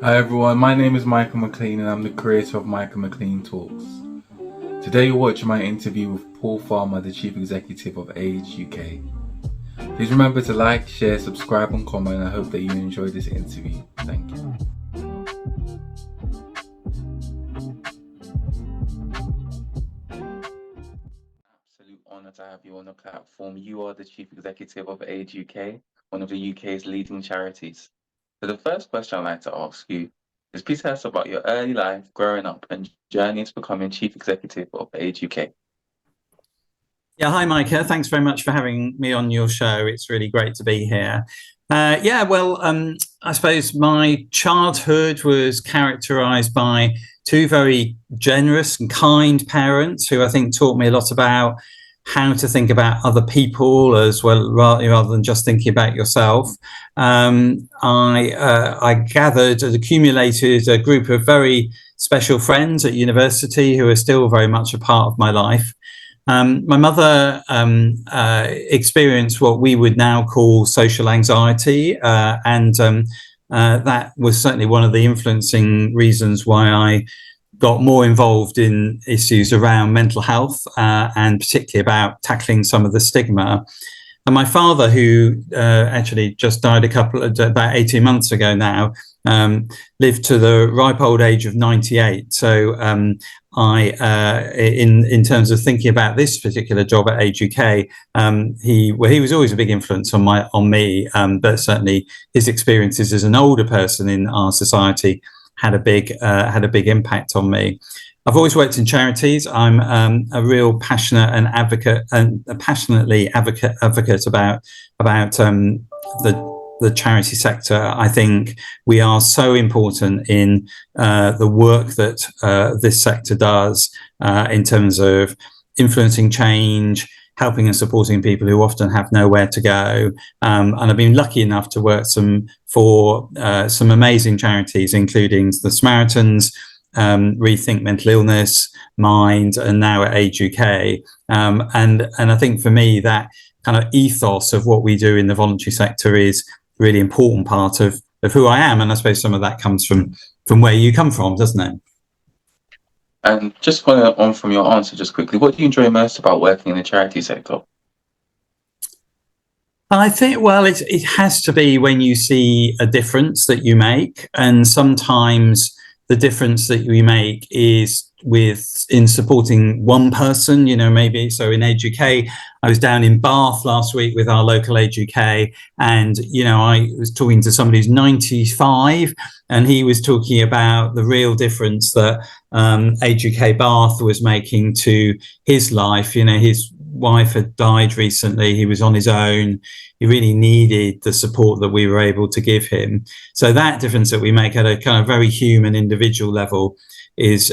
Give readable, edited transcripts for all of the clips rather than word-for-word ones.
Hi everyone, my name is Micah McLean and I'm the creator of Micah McLean Talks. Today you're watching my interview with Paul Farmer, the Chief Executive of Age UK. Please remember to like, share, subscribe and comment, and I hope that you enjoy this interview. Thank you. Absolute honour to have you on the platform. You are the Chief Executive of Age UK, one of the UK's leading charities. So the first question I'd like to ask you is please tell us about your early life, growing up, and journey into becoming Chief Executive of Age UK. Yeah, hi, Micah. Thanks very much for having me on your show. It's really great to be here. I suppose my childhood was characterised by two very generous and kind parents who I think taught me a lot about how to think about other people as well, rather than just thinking about yourself. I gathered and accumulated a group of very special friends at university who are still very much a part of my life. My mother experienced what we would now call social anxiety, and that was certainly one of the influencing reasons why I got more involved in issues around mental health, and particularly about tackling some of the stigma. And my father, who actually just died about 18 months ago now, lived to the ripe old age of 98. So in terms of thinking about this particular job at Age UK, he was always a big influence on me, but certainly his experiences as an older person in our society had a big impact on me. I've always worked in charities. I'm a real passionate and passionately advocate about the charity sector. I think we are so important in the work that this sector does in terms of influencing change, helping and supporting people who often have nowhere to go. And I've been lucky enough to work for some amazing charities, including the Samaritans, Rethink Mental Illness, Mind, and now at Age UK. And I think for me, that kind of ethos of what we do in the voluntary sector is a really important part of who I am. And I suppose some of that comes from where you come from, doesn't it? And just following on from your answer, just quickly, what do you enjoy most about working in the charity sector? I think, well, it has to be when you see a difference that you make. And sometimes the difference that we make is in supporting one person, maybe. So in Age UK, I was down in Bath last week with our local Age UK, and I was talking to somebody who's 95, and he was talking about the real difference that Age UK Bath was making to his life. His wife had died recently. He was on his own. He really needed the support that we were able to give him. So that difference that we make at a kind of very human, individual level is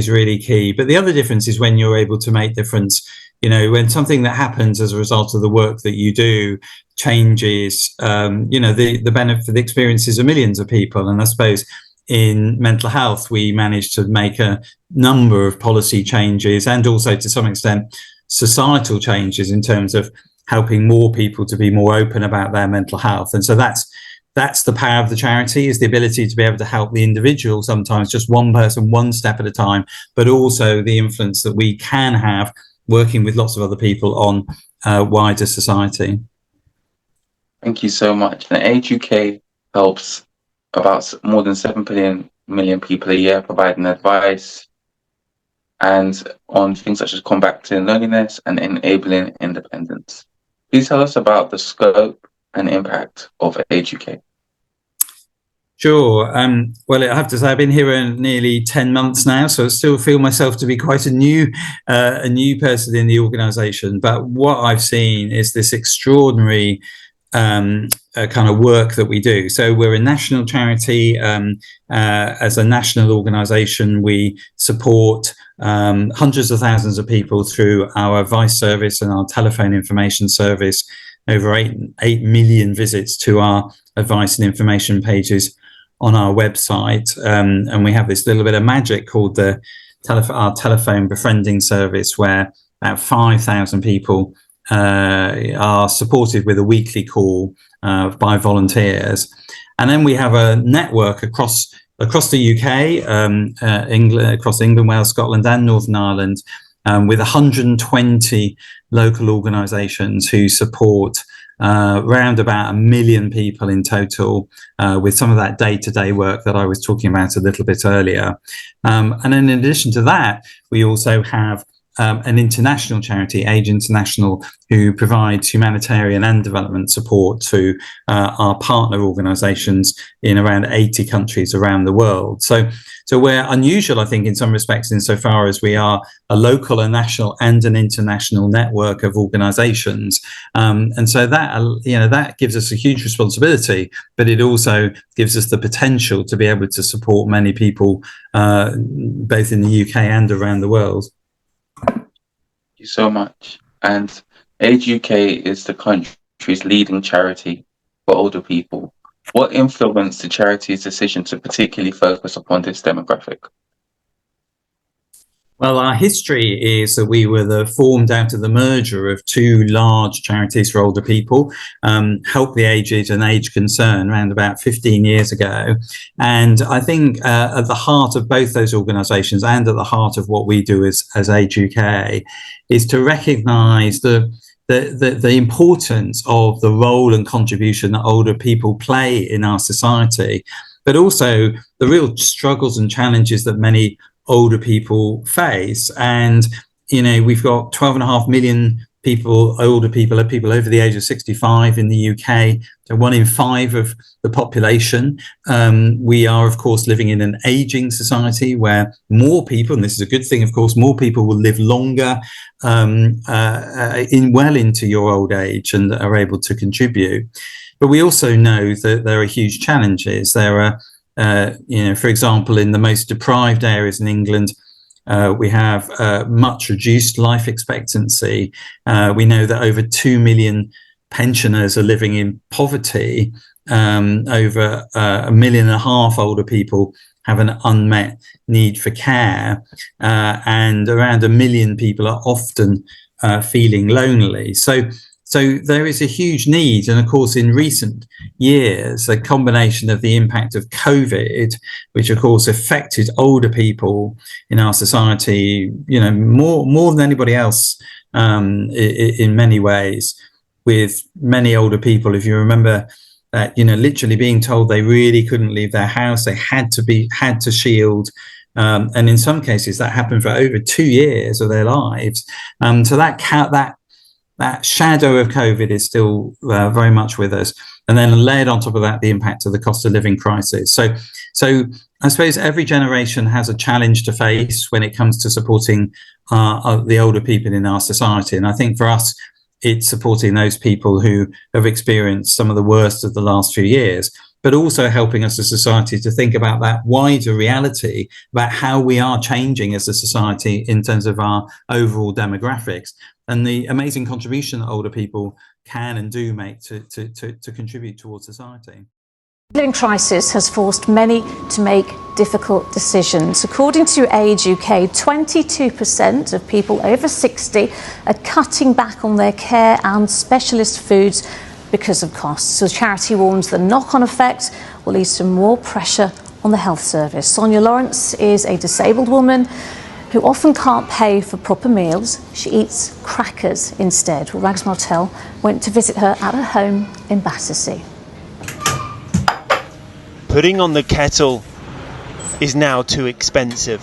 really key. But the other difference is when you're able to make difference. When something that happens as a result of the work that you do changes, the benefit, the experiences of millions of people. And I suppose in mental health, we managed to make a number of policy changes and also to some extent societal changes in terms of helping more people to be more open about their mental health. And so that's the power of the charity, is the ability to be able to help the individual, sometimes just one person, one step at a time, but also the influence that we can have working with lots of other people on wider society. Thank you so much. And Age UK helps about more than 7 million people a year, providing advice and on things such as combating loneliness and enabling independence. Please tell us about the scope and impact of Age UK. Sure. Well, I have to say I've been here nearly 10 months now, so I still feel myself to be quite a new person in the organisation. But what I've seen is this extraordinary kind of work that we do. So we're a national charity. As a national organisation, we support hundreds of thousands of people through our advice service and our telephone information service. Over 8 million visits to our advice and information pages on our website, and we have this little bit of magic called our telephone befriending service, where about 5,000 people are supported with a weekly call by volunteers. And then we have a network across the UK, England, across England, Wales, Scotland, and Northern Ireland, with 120 local organisations who support around about 1 million people in total, with some of that day-to-day work that I was talking about a little bit earlier. And then in addition to that, we also have an international charity, Age International, who provides humanitarian and development support to our partner organisations in around 80 countries around the world. So we're unusual, I think, in some respects, insofar as we are a local, a national, and an international network of organisations. And so that gives us a huge responsibility, but it also gives us the potential to be able to support many people, both in the UK and around the world. Thank you so much. And Age UK is the country's leading charity for older people. What influenced the charity's decision to particularly focus upon this demographic? Well, our history is that we were formed out of the merger of two large charities for older people, Help the Aged and Age Concern, around about 15 years ago. And I think at the heart of both those organisations, and at the heart of what we do as Age UK, is to recognise the importance of the role and contribution that older people play in our society, but also the real struggles and challenges that many older people face. And we've got 12.5 million older people over the age of 65 in the UK, so 1 in 5 of the population. We are, of course, living in an ageing society where more people, and this is a good thing, of course, more people will live longer well into your old age and are able to contribute. But we also know that there are huge challenges. There are for example, in the most deprived areas in England, we have much reduced life expectancy. We know that over 2 million pensioners are living in poverty. Over 1.5 million older people have an unmet need for care, and around 1 million people are often feeling lonely. So there is a huge need. And of course, in recent years, a combination of the impact of COVID, which of course affected older people in our society, more than anybody else, in many ways, with many older people, if you remember that, literally being told they really couldn't leave their house, they had to shield. And in some cases that happened for over 2 years of their lives. So that shadow of COVID is still very much with us. And then layered on top of that, the impact of the cost of living crisis. So I suppose every generation has a challenge to face when it comes to supporting the older people in our society. And I think for us, it's supporting those people who have experienced some of the worst of the last few years, but also helping us as a society to think about that wider reality, about how we are changing as a society in terms of our overall demographics, and the amazing contribution that older people can and do make to contribute towards society. The living crisis has forced many to make difficult decisions. According to Age UK, 22% of people over 60 are cutting back on their care and specialist foods because of costs. So the charity warns the knock-on effect will lead to more pressure on the health service. Sonia Lawrence is a disabled woman who often can't pay for proper meals. She eats crackers instead. Well, Rags Martel went to visit her at her home in Battersea. Putting on the kettle is now too expensive.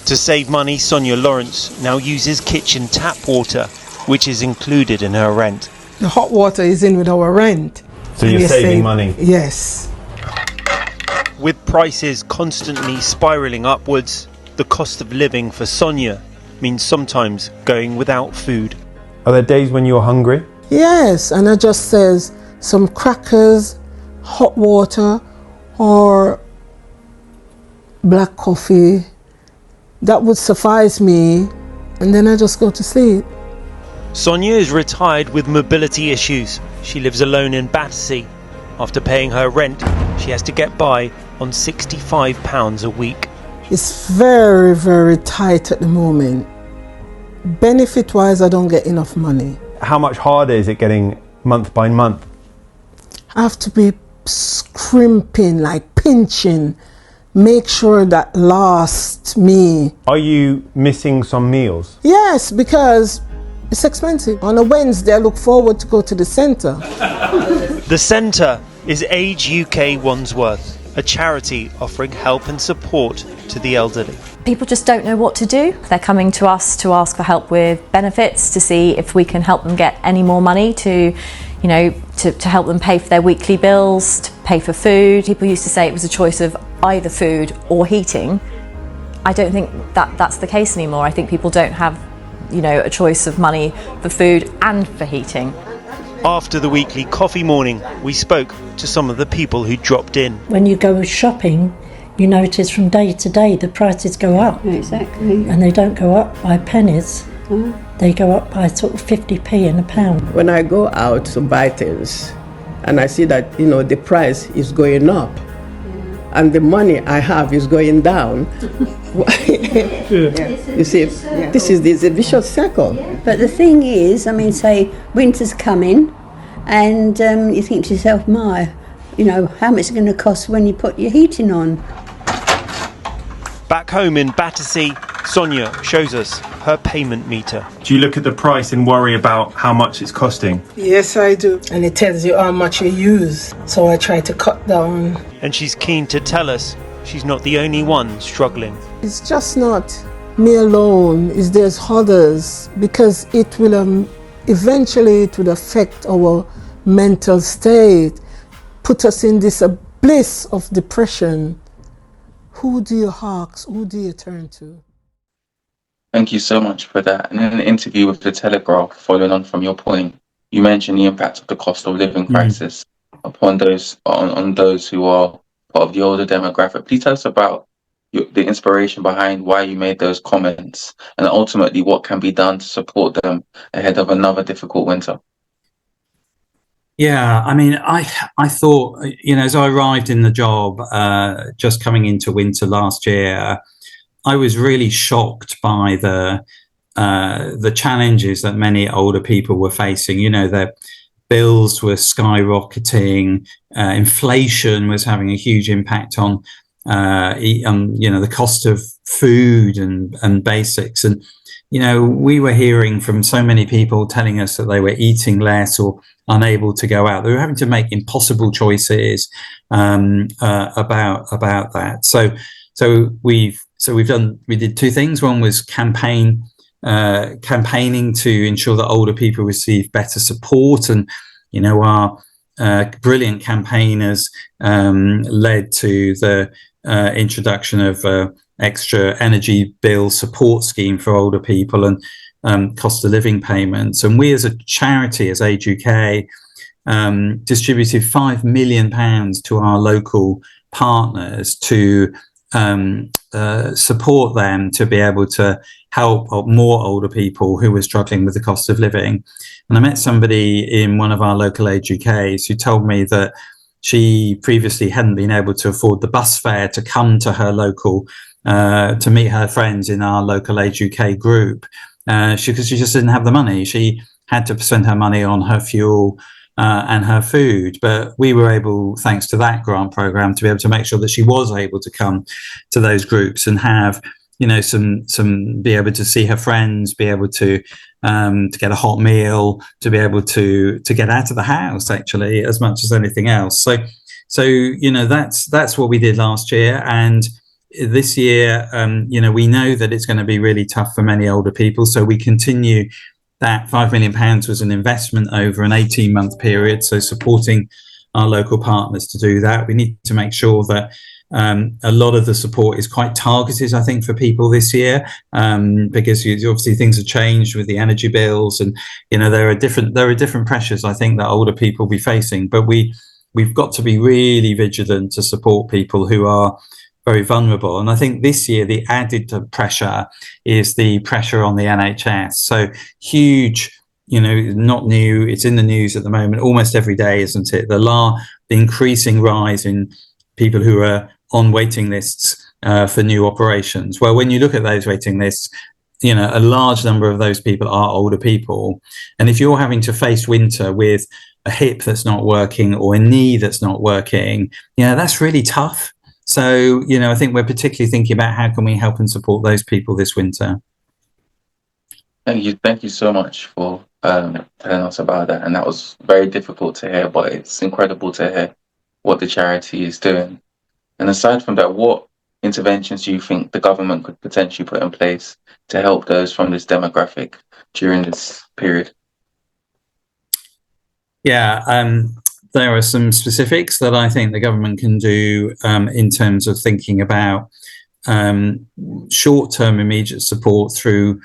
To save money, Sonia Lawrence now uses kitchen tap water, which is included in her rent. The hot water is in with our rent. So you're saving money? Yes. With prices constantly spiralling upwards, the cost of living for Sonia means sometimes going without food. Are there days when you're hungry? Yes, and I just says some crackers, hot water, or black coffee. That would suffice me, and then I just go to sleep. Sonia is retired with mobility issues. She lives alone in Battersea. After paying her rent, she has to get by on £65 a week. It's very, very tight at the moment. Benefit-wise, I don't get enough money. How much harder is it getting month by month? have to be scrimping, like pinching, make sure that lasts me. Are you missing some meals? Yes, because it's expensive. On a Wednesday, I look forward to go to the centre. The centre is Age UK Wandsworth, a charity offering help and support to the elderly. People just don't know what to do. They're coming to us to ask for help with benefits, to see if we can help them get any more money to help them pay for their weekly bills, to pay for food. People used to say it was a choice of either food or heating. I don't think that's the case anymore. I think people don't have, a choice of money for food and for heating. After the weekly coffee morning, we spoke to some of the people who dropped in. When you go shopping, you notice from day to day the prices go up. Exactly. And they don't go up by pennies. They go up by sort of 50p in a pound. When I go out to buy things and I see that, the price is going up and the money I have is going down, you see, this is a vicious circle. But the thing is, say winter's coming and you think to yourself, how much is it going to cost when you put your heating on? Back home in Battersea, Sonia shows us her payment meter. Do you look at the price and worry about how much it's costing? Yes, I do. And it tells you how much you use. So I try to cut down. And she's keen to tell us she's not the only one struggling. It's just not me alone. There's others, because it will eventually it would affect our mental state, put us in this bliss of depression. Who do you ask? Who do you turn to? Thank you so much for that. And in an interview with The Telegraph, following on from your point, you mentioned the impact of the cost of living crisis upon those on those who are part of the older demographic. Please tell us about the inspiration behind why you made those comments, and ultimately what can be done to support them ahead of another difficult winter. Yeah, I thought, as I arrived in the job, just coming into winter last year, I was really shocked by the challenges that many older people were facing. Their bills were skyrocketing, inflation was having a huge impact on the cost of food and basics. And we were hearing from so many people telling us that they were eating less or unable to go out. They were having to make impossible choices about that. So we did two things. One was campaigning to ensure that older people receive better support, and our brilliant campaigners led to the introduction of extra energy bill support scheme for older people and cost of living payments. And we as a charity, as Age UK, distributed £5 million to our local partners to support them to be able to help more older people who were struggling with the cost of living. And I met somebody in one of our local Age UKs who told me that she previously hadn't been able to afford the bus fare to come to her local to meet her friends in our local Age UK group, because she just didn't have the money. She had to spend her money on her fuel and her food. But we were able, thanks to that grant program, to be able to make sure that she was able to come to those groups and have, some be able to see her friends, be able to get a hot meal, to be able to get out of the house, actually, as much as anything else. So that's what we did last year. And this year, we know that it's going to be really tough for many older people. So we continue. That £5 million was an investment over an 18-month period. So supporting our local partners to do that. We need to make sure that a lot of the support is quite targeted, I think, for people this year, because obviously things have changed with the energy bills, and there are different pressures, I think, that older people will be facing. But we've got to be really vigilant to support people who are very vulnerable. And I think this year the added pressure is the pressure on the NHS. So huge, not new, it's in the news at the moment almost every day, isn't it? The increasing rise in people who are on waiting lists for new operations. Well, when you look at those waiting lists, a large number of those people are older people. And if you're having to face winter with a hip that's not working or a knee that's not working, that's really tough. So, I think we're particularly thinking about how can we help and support those people this winter. Thank you so much for telling us about that. And that was very difficult to hear, but it's incredible to hear what the charity is doing. And aside from that, what interventions do you think the government could potentially put in place to help those from this demographic during this period? Yeah, there are some specifics that I think the government can do in terms of thinking about short-term immediate support through,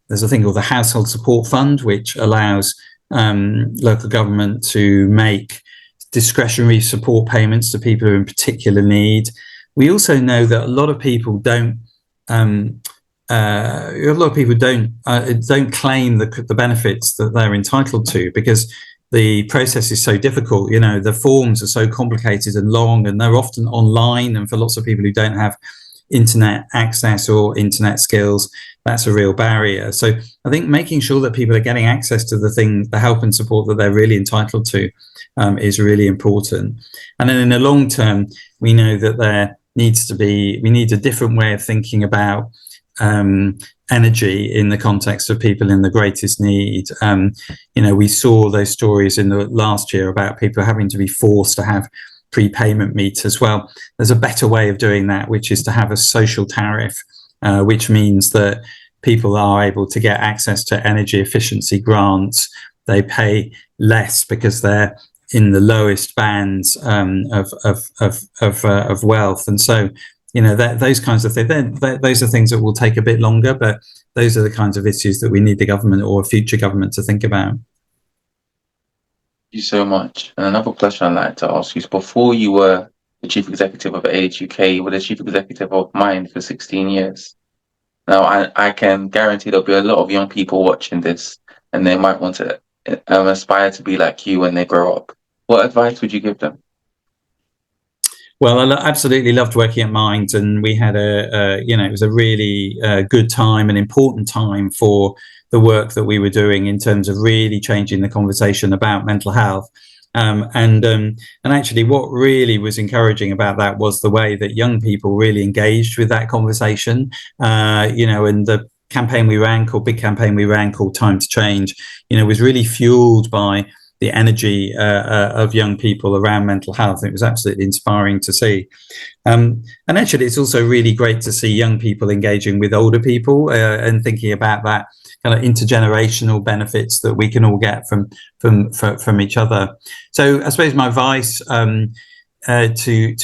there's a thing called the Household Support Fund, which allows local government to make discretionary support payments to people who are in particular need. We also know that a lot of people don't claim the benefits that they're entitled to because the process is so difficult. The forms are so complicated and long, and they're often online. And for lots of people who don't have internet access or internet skills, that's a real barrier. So I think making sure that people are getting access to the help and support that they're really entitled to is really important. And then in the long term, we know that we need a different way of thinking about energy in the context of people in the greatest need. We saw those stories in the last year about people having to be forced to have prepayment meters. Well, there's a better way of doing that, which is to have a social tariff, which means that people are able to get access to energy efficiency grants. They pay less because they're in the lowest bands of wealth, and so those kinds of things. Those are things that will take a bit longer, but those are the kinds of issues that we need the government or a future government to think about. Thank you so much. And another question I'd like to ask you is, before you were the chief executive of Age UK, you were the chief executive of Mind for 16 years. Now, I can guarantee there'll be a lot of young people watching this, and they might want to aspire to be like you when they grow up. What advice would you give them? Well, I absolutely loved working at Mind, and we had it was a really good time, an important time for the work that we were doing in terms of really changing the conversation about mental health. And actually, what really was encouraging about that was the way that young people really engaged with that conversation. And the campaign we ran, called Time to Change, was really fueled by the energy of young people around mental health. It was absolutely inspiring to see. And actually, it's also really great to see young people engaging with older people and thinking about that kind of intergenerational benefits that we can all get from each other. So I suppose my advice to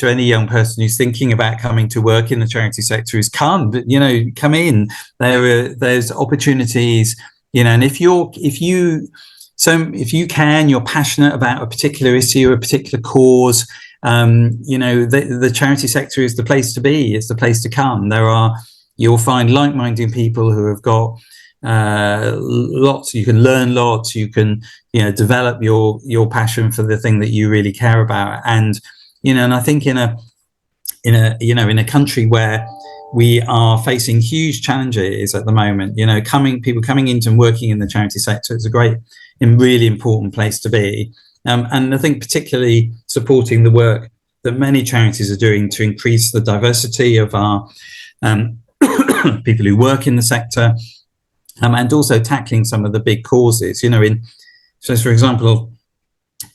any young person who's thinking about coming to work in the charity sector is come in. There's opportunities, and if you're passionate about a particular issue or a particular cause, the charity sector is the place to be. It's the place to come. You'll find like-minded people who have got lots. You can learn lots. You can, develop your passion for the thing that you really care about. And I think in a country where we are facing huge challenges at the moment, people coming into and working in the charity sector is a great and really important place to be. And I think particularly supporting the work that many charities are doing to increase the diversity of our people who work in the sector, and also tackling some of the big causes. So for example,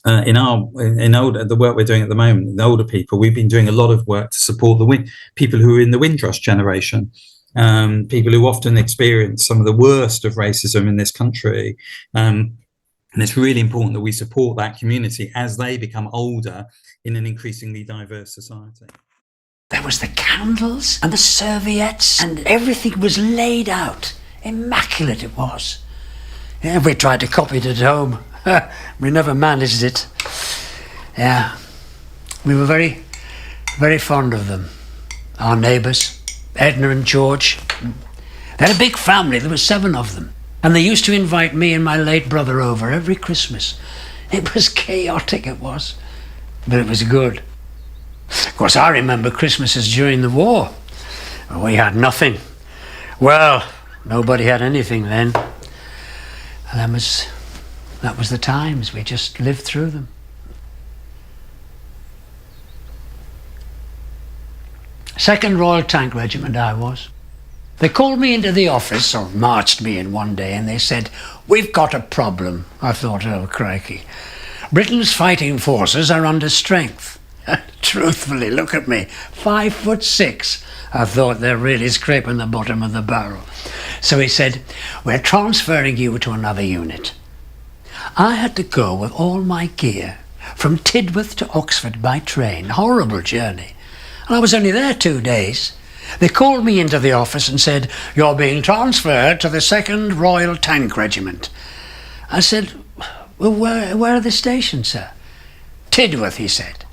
the work we're doing at the moment, the older people, we've been doing a lot of work to support the people who are in the Windrush generation, people who often experience some of the worst of racism in this country. And it's really important that we support that community as they become older in an increasingly diverse society. There was the candles and the serviettes, and everything was laid out. Immaculate it was. Yeah, we tried to copy it at home. We never managed it. Yeah, we were very, very fond of them. Our neighbours, Edna and George. They had a big family. There were 7 of them. And they used to invite me and my late brother over every Christmas. It was chaotic, it was. But it was good. Of course, I remember Christmases during the war. We had nothing. Well, nobody had anything then. And that was That was the times. We just lived through them. Second Royal Tank Regiment I was. They called me into the office, or marched me in one day, and they said, "We've got a problem." I thought, oh crikey. Britain's fighting forces are under strength. Truthfully, look at me, 5'6". I thought they're really scraping the bottom of the barrel. So he said, "We're transferring you to another unit." I had to go with all my gear from Tidworth to Oxford by train. Horrible journey. And I was only there 2 days. They called me into the office and said, "You're being transferred to the 2nd Royal Tank Regiment." I said, "Well, where are the stations, sir?" "Tidworth," he said.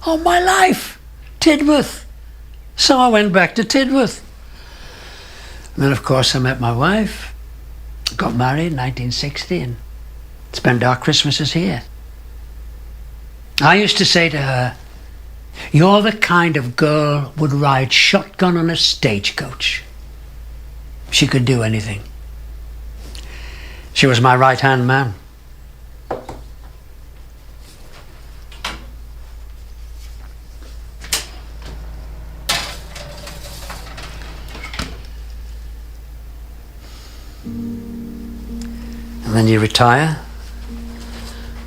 "Oh, my life! Tidworth!" So I went back to Tidworth. And then, of course, I met my wife, got married in 1960, and spent our Christmases here. I used to say to her, "You're the kind of girl would ride shotgun on a stagecoach." She could do anything. She was my right-hand man. And then you retire,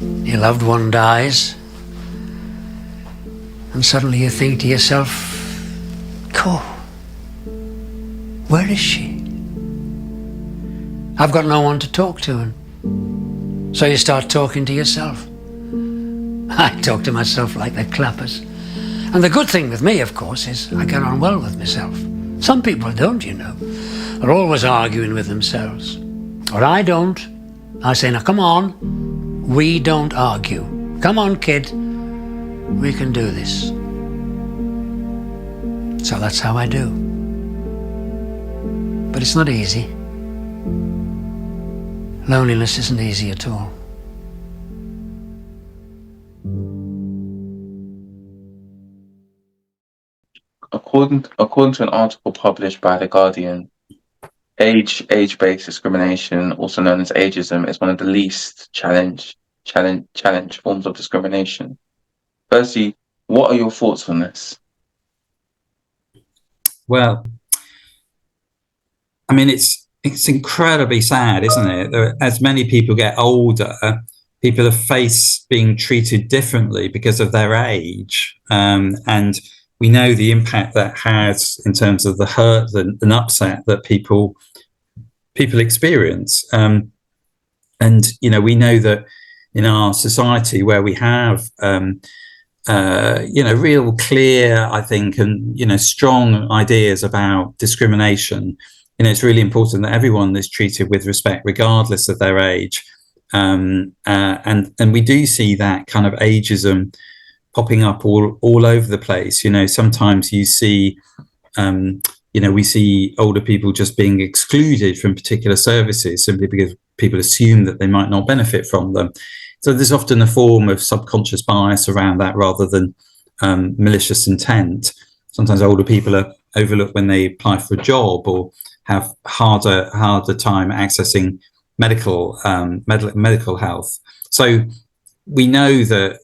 your loved one dies, and suddenly you think to yourself, "Cool, where is she? I've got no one to talk to." And so you start talking to yourself. I talk to myself like the clappers. And the good thing with me, of course, is I get on well with myself. Some people don't, you know. They're always arguing with themselves. But I don't. I say, "Now come on, we don't argue. Come on, kid, we can do this." So that's how I do. But it's not easy. Loneliness isn't easy at all. According to an article published by The Guardian, age-based discrimination, also known as ageism, is one of the least challenge forms of discrimination. Firstly, what are your thoughts on this? Well, I mean, it's incredibly sad, isn't it? As many people get older, people are faced being treated differently because of their age, and we know the impact that has in terms of the hurt and upset that people experience. And you know, we know that in our society where we have real clear, I think, and strong ideas about discrimination, it's really important that everyone is treated with respect regardless of their age. And we do see that kind of ageism popping up all over the place. Sometimes you see we see older people just being excluded from particular services simply because people assume that they might not benefit from them. So there's often a form of subconscious bias around that rather than malicious intent. Sometimes older people are overlooked when they apply for a job or have harder time accessing medical health. So we know that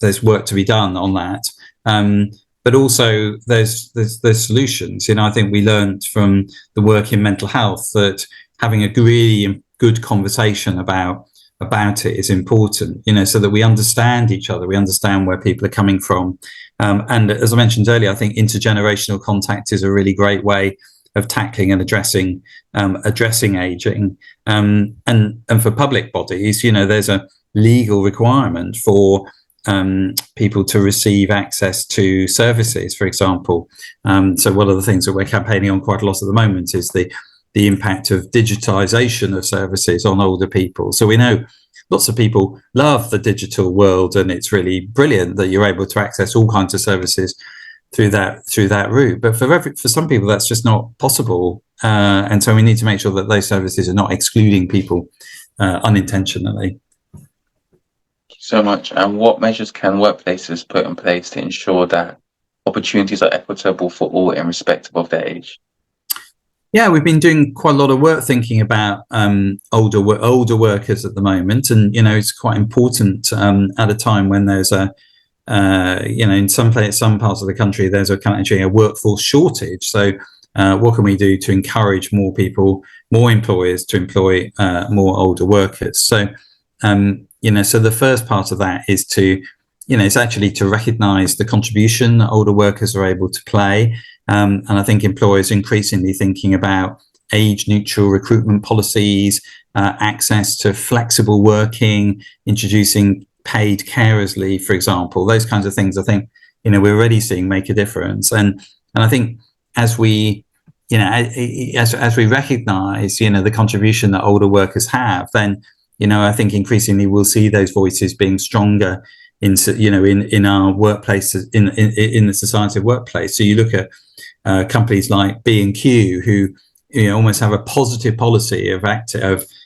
there's work to be done on that. But also there's solutions. I think we learned from the work in mental health that having a really good conversation about it is important, so that we understand each other, we understand where people are coming from. And as I mentioned earlier, I think intergenerational contact is a really great way of tackling and addressing aging. And for public bodies, there's a legal requirement for people to receive access to services, for example. So one of the things that we're campaigning on quite a lot at the moment is the impact of digitization of services on older people. So we know lots of people love the digital world, and it's really brilliant that you're able to access all kinds of services through that route. But for some people, that's just not possible. And so we need to make sure that those services are not excluding people unintentionally. So much. And what measures can workplaces put in place to ensure that opportunities are equitable for all, irrespective of their age? Yeah, we've been doing quite a lot of work thinking about older workers at the moment, and it's quite important at a time when there's in some parts of the country there's actually a workforce shortage. So what can we do to encourage more employers to employ more older workers? So so the first part of that is to it's actually to recognise the contribution that older workers are able to play. And I think employers are increasingly thinking about age-neutral recruitment policies, access to flexible working, introducing paid carers leave, for example. Those kinds of things, I think, we're already seeing make a difference. And I think as we recognise, the contribution that older workers have, then, I think increasingly we'll see those voices being stronger in our workplaces, in the society of workplace. So you look at companies like B&Q, who almost have a positive policy of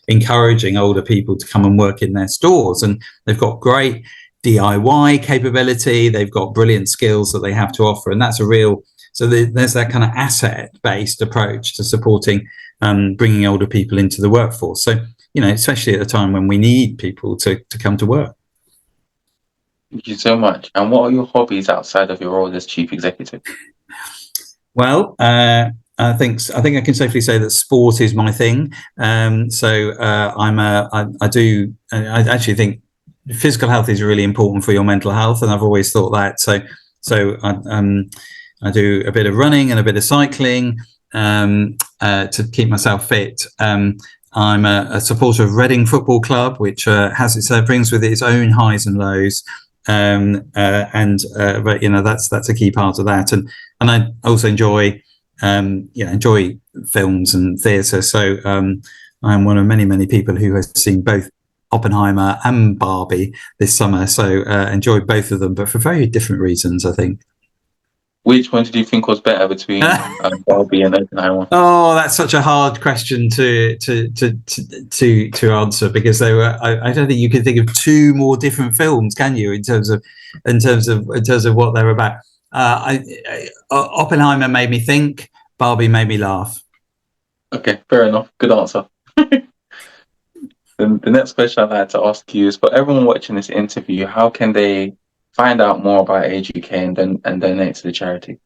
encouraging older people to come and work in their stores, and they've got great DIY capability. They've got brilliant skills that they have to offer, and that's there's that kind of asset-based approach to supporting bringing older people into the workforce. So especially at a time when we need people to come to work. Thank you so much. And what are your hobbies outside of your role as chief executive? Well, I think I can safely say that sport is my thing. I actually think physical health is really important for your mental health, and I've always thought that. So I do a bit of running and a bit of cycling to keep myself fit. I'm a supporter of Reading Football Club, which brings with it its own highs and lows. But that's a key part of that, and I also enjoy films and theatre. So I'm one of many people who has seen both Oppenheimer and Barbie this summer. So enjoyed both of them, but for very different reasons, I think. Which one did you think was better between Barbie and Oppenheimer? Oh, that's such a hard question to answer, because they were. I don't think you can think of two more different films, can you? In terms of what they're about. Oppenheimer made me think. Barbie made me laugh. Okay, fair enough. Good answer. The next question I'd like to ask you is, for everyone watching this interview, how can they find out more about Age UK and donate to the charity?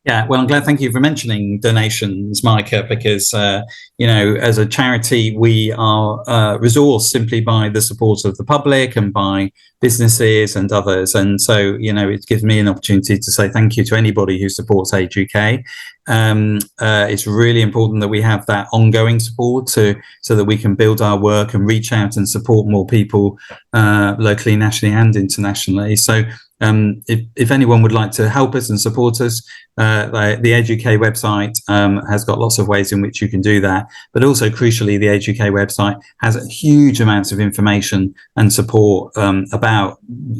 Yeah, well, I'm glad. Thank you for mentioning donations, Micah, because as a charity, we are resourced simply by the support of the public and by businesses and others. And so, it gives me an opportunity to say thank you to anybody who supports Age UK. It's really important that we have that ongoing support so that we can build our work and reach out and support more people locally, nationally, and internationally. So if anyone would like to help us and support us, the Age UK website has got lots of ways in which you can do that. But also, crucially, the Age UK website has huge amounts of information and support about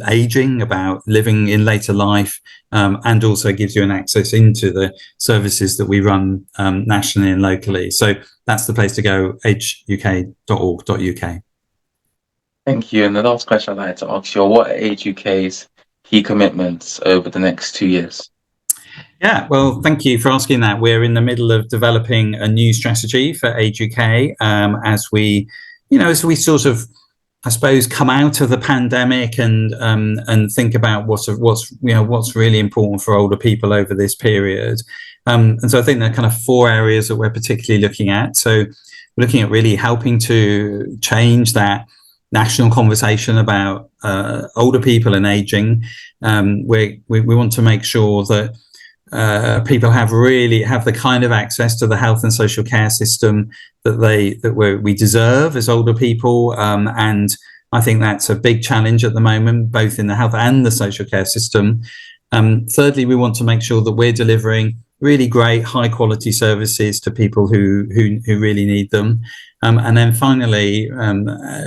aging, about living in later life, and also gives you an access into the services that we run nationally and locally. So that's the place to go, ageuk.org.uk. Thank you. And the last question I'd like to ask you, what are Age UK's key commitments over the next 2 years? Yeah, well, thank you for asking that. We're in the middle of developing a new strategy for Age UK as we sort of, I suppose, come out of the pandemic and think about what's really important for older people over this period. And so I think there are kind of 4 areas that we're particularly looking at. So we're looking at really helping to change that national conversation about older people and aging. We want to make sure that people have the kind of access to the health and social care system that we deserve as older people, and I think that's a big challenge at the moment, both in the health and the social care system. Thirdly, we want to make sure that we're delivering really great, high quality services to people who really need them. And then finally,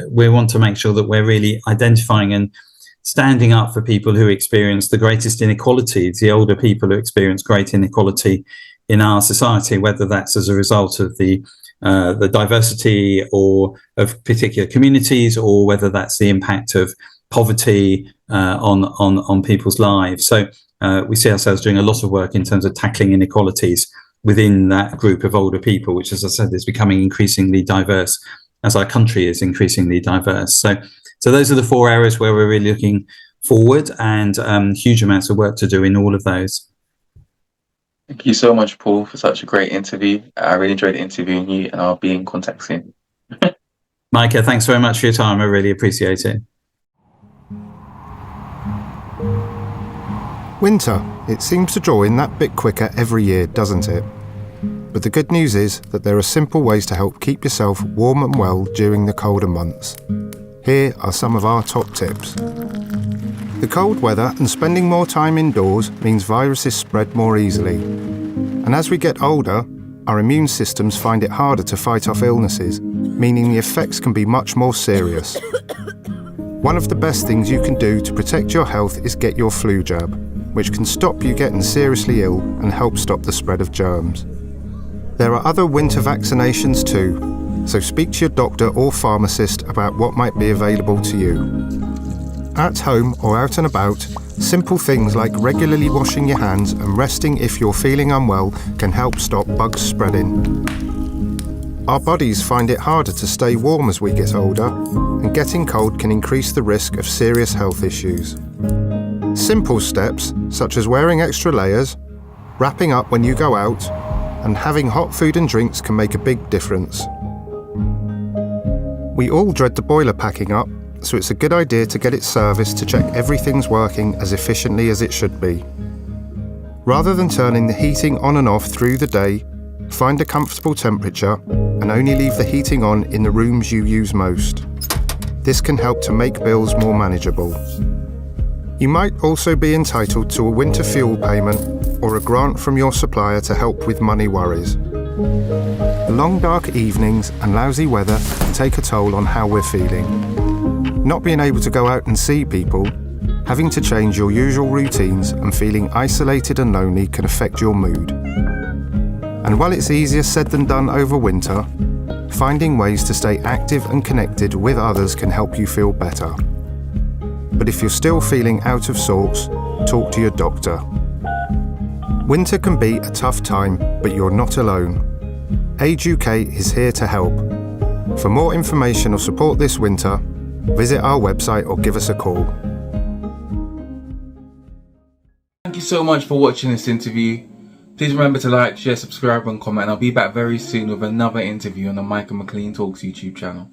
we want to make sure that we're really identifying and standing up for people who experience the greatest inequalities, the older people who experience great inequality in our society, whether that's as a result of the diversity or of particular communities, or whether that's the impact of poverty on people's lives. So we see ourselves doing a lot of work in terms of tackling inequalities within that group of older people, which, as I said, is becoming increasingly diverse as our country is increasingly diverse. So those are the 4 areas where we're really looking forward, and huge amounts of work to do in all of those. Thank you so much, Paul, for such a great interview. I really enjoyed interviewing you, and I'll be in contact soon. Micah, thanks very much for your time. I really appreciate it. Winter. It seems to draw in that bit quicker every year, doesn't it? But the good news is that there are simple ways to help keep yourself warm and well during the colder months. Here are some of our top tips. The cold weather and spending more time indoors means viruses spread more easily. And as we get older, our immune systems find it harder to fight off illnesses, meaning the effects can be much more serious. One of the best things you can do to protect your health is get your flu jab, which can stop you getting seriously ill and help stop the spread of germs. There are other winter vaccinations too, so speak to your doctor or pharmacist about what might be available to you. At home or out and about, simple things like regularly washing your hands and resting if you're feeling unwell can help stop bugs spreading. Our bodies find it harder to stay warm as we get older, and getting cold can increase the risk of serious health issues. Simple steps, such as wearing extra layers, wrapping up when you go out, and having hot food and drinks can make a big difference. We all dread the boiler packing up, so it's a good idea to get it serviced to check everything's working as efficiently as it should be. Rather than turning the heating on and off through the day, find a comfortable temperature and only leave the heating on in the rooms you use most. This can help to make bills more manageable. You might also be entitled to a winter fuel payment or a grant from your supplier to help with money worries. The long dark evenings and lousy weather can take a toll on how we're feeling. Not being able to go out and see people, having to change your usual routines and feeling isolated and lonely can affect your mood. And while it's easier said than done over winter, finding ways to stay active and connected with others can help you feel better. But if you're still feeling out of sorts, talk to your doctor. Winter can be a tough time, but you're not alone. Age UK is here to help. For more information or support this winter, visit our website or give us a call. Thank you so much for watching this interview. Please remember to like, share, subscribe and comment. I'll be back very soon with another interview on the Micah McLean Talks YouTube channel.